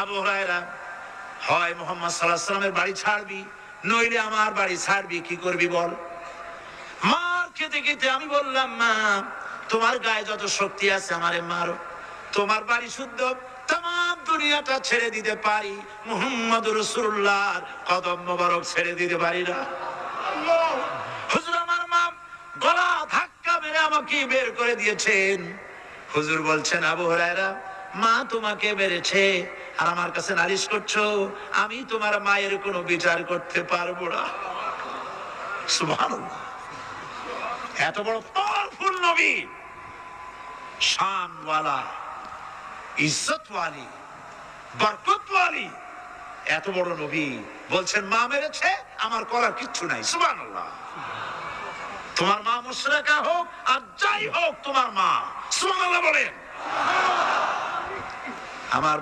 আবু হুরায়রা, হয় মুহাম্মদ সাল্লাল্লাহু আলাইহি ওয়াসাল্লামের বাড়ি ছাড়বি, নইলে আমার বাড়ি ছাড়বি, কি করবি বল। মার খেতে খেতে আমি বললাম, মা তোমার গায়ে যত শক্তি আছে আমারে মারো, তোমার বাড়ি শুদ্ধ, তাম দুনিয়াটা ছেড়ে দিতে পারি, মুহাম্মদুর রাসূলুল্লাহর কদম মোবারক ছেড়ে দিতে পারি না। হুজুর আমার মা গলা ধাক্কা মেরে আমাকে বের করে দিয়েছেন। হুজুর বলছেন, আবু হুরায়রা, মা তোমাকে মেরেছে আর আমার কাছে নালিশ করছো, আমি তোমার মায়ের কোনো বিচার করতে পারবো না। সুবহানাল্লাহ, এত বড় পাওয়ারফুল নবী, শানওয়ালা, ইজ্জতওয়ালি, বরকতওয়ালি, এত বড় নবী বলছেন মা মেরেছে, আমার করার কিচ্ছু নাই। সুবহানাল্লাহ। তোমার মা মুশরিকা হোক আর যাই হোক, তোমার মা। সুবহানাল্লাহ বলেন। আমার